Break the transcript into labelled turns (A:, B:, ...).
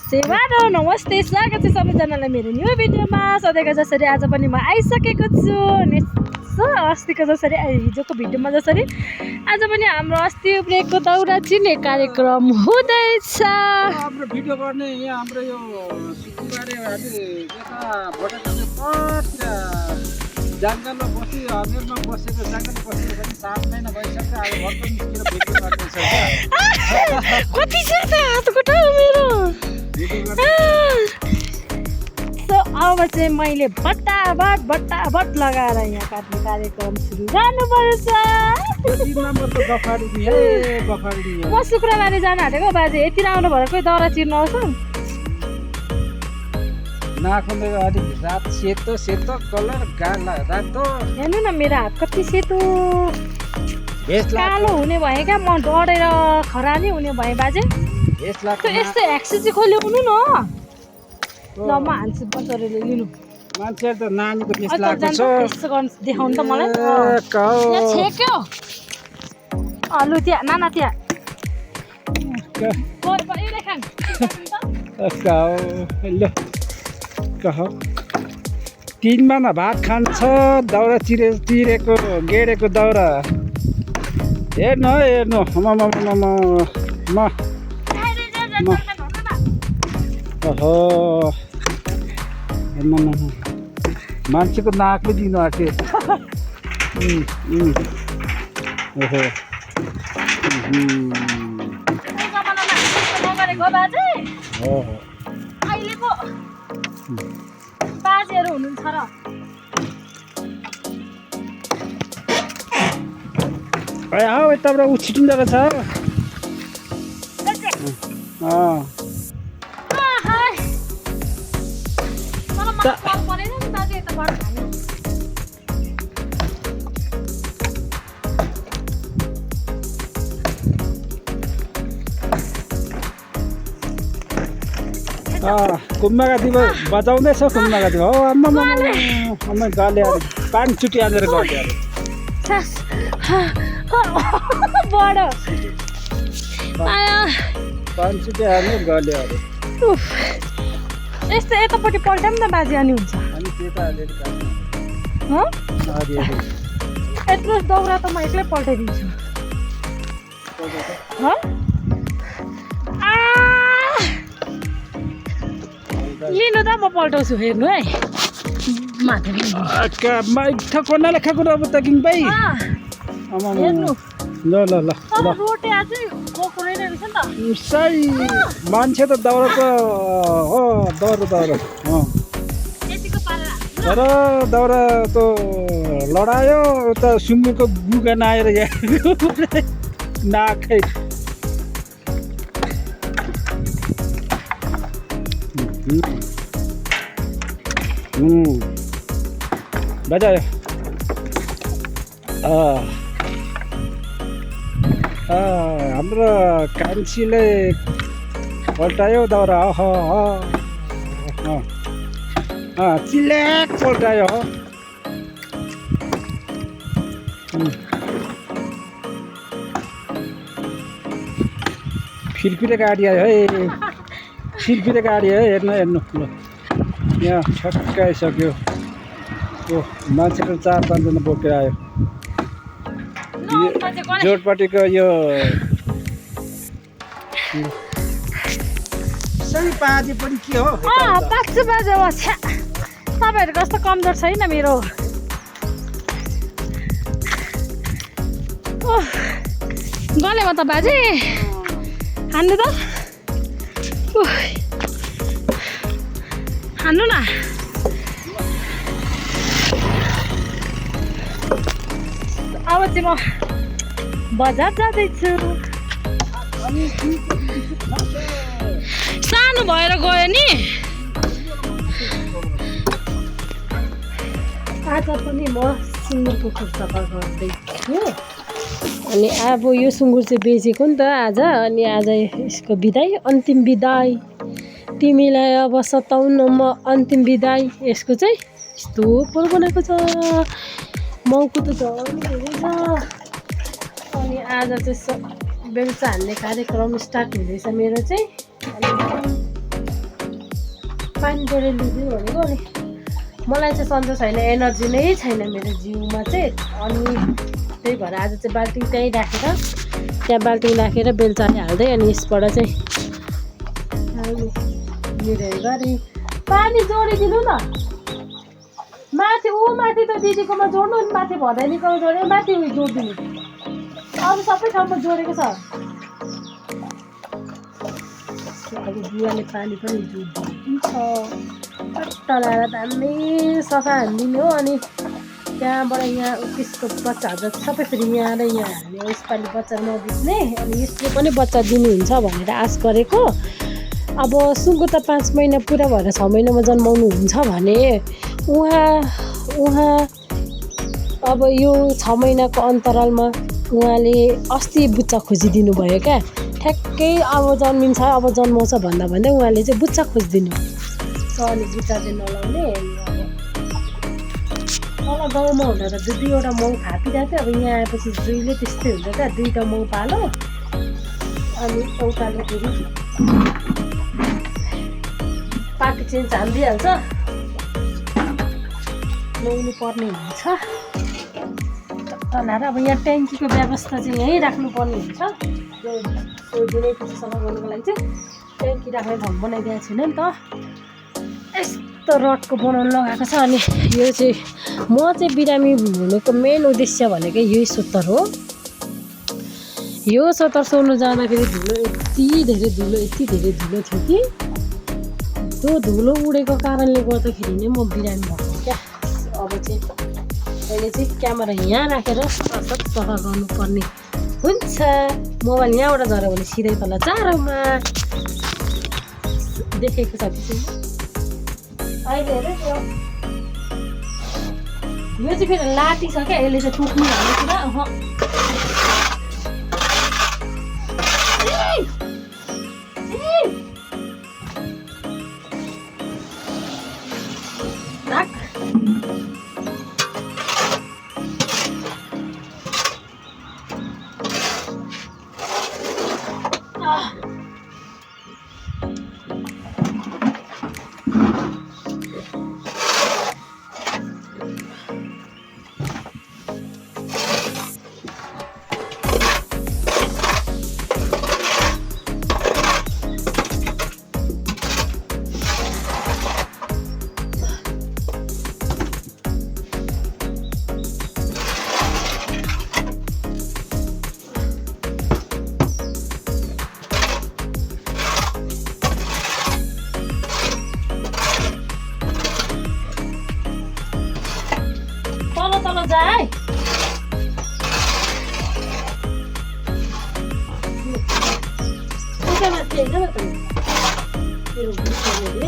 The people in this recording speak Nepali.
A: सेवारो नमस्ते स्वागत छ सबैजनालाई मेरो न्यू भिडियोमा सधैँको जसरी आज पनि म आइसकेको छु अनि अस्तिको जसरी हिजोको भिडियोमा जसरी आज पनि हाम्रो अस्ति उब्रेको दाउरा चिन्ने कार्यक्रम हुँदैछ।
B: हाम्रो भिडियो गर्ने यहाँ हाम्रो यो सुकुबारे हामी यता भोटाको पटतिर जङ्गलमा बसी हनेरमा बसेको जङ्गलमा बसेको पनि 7 महिना भइसक्यो। अब भर्खर निस्केर भिडियो गर्दैछ
A: कति छ त हातखुट्टा मेरो। सो अब चाहिँ मैले बट्टाबट लगाएर यहाँ काट्ने कार्यक्रम सुरु गर्नुपर्छ। म शुक्रबारे जान आँटेको बाजे यति आउनु भएर कोही दाउरा चिर्न आउँछ
B: नाखुनले अलिक रात सेतो कलर गाला रातो
A: हेर्नु न मेरो हात कति सेतो कालो हुने भए क्या म डढेर खरानी हुने भए बाजे यस्तो एक्सी चाहिँ खोल्याउनु न ल म हान्छु बजारले लिनु
B: मान्छेहरु त नानीको त्यस लाग्छ
A: त्यस्तो गर्न देखाउनु त मलाई यहाँ छेक्यो लु त्यहाँ नाना त्यहाँ
B: तिनमा न भात खान्छ दाउरा चिरेको गेडेको दाउरा हेर्नु ओहो मान्छेको नाकले दिनु आँट्यो ओहो
A: अहिलेको बाजेहरू हुनुहुन्छ र
B: यताबाट ऊ छिटिँदो रहेछ कुम्माका दिवा बजाउँदैछ कुम्माका दिवा हो आम्मा गाले पानी चुटी हालेर गल्यो
A: बडो
B: पानी चुटी हालेर गल्यो अरे
A: यस्तो यतापट्टि पल्टा पनि त बाजे अनि हुन्छ
B: अनि त्यता हालेर
A: यत्रो दाउरा त म एक्लै पल्टाइदिन्छु लिनु त म पल्टाउँछु हेर्नु है
B: कोनाले खाएको अब त किङ भाइ
A: हेर्नु
B: ल
A: रोटी अझै गएको रहेछ नि त
B: सही मान्छे त दाउराको हो दाउरा तर दाउरा त लडायो उता सुँगुरको बुगा नआएर नाकै बजायो हाम्रो कान्छीले पल्टायो दाउरा चिलेक पल्टायो फिरफिरे गाडी आयो है फिरफिरे गाडी है हेर्नु ल यहाँ छक्काइसक्यो मान्छेको 4-5 जना बोकेर आयो जोडपाटीको यो सही पाजी पनि के हो
A: 5 बजे तपाईँहरू कस्तो कमजोर छैन मेरो गलेमा त बाजे हान्नु त हान्नु न अब चाहिँ म बजार जाँदैछु सानो भएर गयो नि आज पनि म सुँगुरको खोप सफा गर्दैछु अनि अब यो सुँगुर चाहिँ बेचेको नि त आज अनि आज यसको बिदाई अन्तिम बिदाई तिमीलाई अब सताउनमा अन्तिम बिदाई यसको चाहिँ यस्तो पोल बनाएको छ माउको त झन् धेरै छ अनि आज चाहिँ बेलुका हान्ने कार्यक्रम स्टार्ट हुँदैछ मेरो चाहिँ पानी जोडेर लिदिउँ भनेको अनि मलाई चाहिँ सन्चो छैन एनर्जी नै छैन मेरो जिउमा चाहिँ अनि त्यही भएर आज चाहिँ बाल्टिङ त्यहीँ राखेर त्यहाँ बाल्टिङ राखेर बेलचाले हाल्दै अनि यसबाट चाहिँ मिरेर गरी पानी जोडिदिनु न माथि माथि त दिदीकोमा जोड्नु नि माथि भदैनीकोमा जोड्यो माथि उयो जोडिदिनु अरू सबै ठाउँमा जोडेको छ अब बुवाले पानी पनि जोडिदिनु छ टलाएर दामी सफा हानिदिने हो अनि त्यहाँबाट यहाँ त्यसको बच्चाहरू सबै फेरि यहाँ र यहाँ हाल्ने यसपालि बच्चा नबिच्ने अनि यसले पनि बच्चा दिनुहुन्छ भनेर आश गरेको अब सुँगुर त 5 महिना पुरा भएर 6 महिनामा जन्माउनु हुन्छ भने उहाँ अब यो 6 महिनाको अन्तरालमा उहाँले अस्ति बुच्चा खोजिदिनु भयो क्या ठ्याक्कै अब जन्मिन्छ अब जन्माउँछ भन्दा भन्दै उहाँले चाहिँ बुच्चा खोजिदिनु अनि बुच्चा चाहिँ नलाउने तल गाउँमा हुँदा त 2-2वटा माउ खापिरहेको थियो अब यहाँ आएपछि दुईले त्यस्तै हुन्छ क्या 2टा माउ पालो अनि एउटाले फेरि पार्टी चेन्ज हालिदिइहाल्छ ल्याउनु पर्ने हुन्छ तलाएर अब यहाँ ट्याङ्कीको व्यवस्था चाहिँ यहीँ राख्नुपर्ने हुन्छ त्यो दिनै पछि सफा गर्नुको लागि चाहिँ ट्याङ्की राख्ने ठाउँ बनाइदिएको छैन नि त यस्तो रडको बनाउनु लगाएको छ अनि यो चाहिँ म चाहिँ बिरामी हुनुको मेन उद्देश्य भनेको यही सोत्तर हो यो सोत्तर सोर्नु जाँदाखेरि धुलो यति धेरै धुलो थियो कि त्यो धुलो उडेको कारणले गर्दाखेरि नै म बिरामी भएको क्या अब चाहिँ अहिले चाहिँ क्यामेरा यहाँ राखेर सफा गर्नुपर्ने हुन्छ मोबाइल यहाँबाट झऱ्यो भने सिधै तल चारौँमा देखेको छ त्यसै अहिले हेर यो चाहिँ फेरि लाटी छ क्या यसले चाहिँ टुक्नु भन्ने कुरा तल जाए माथि होइन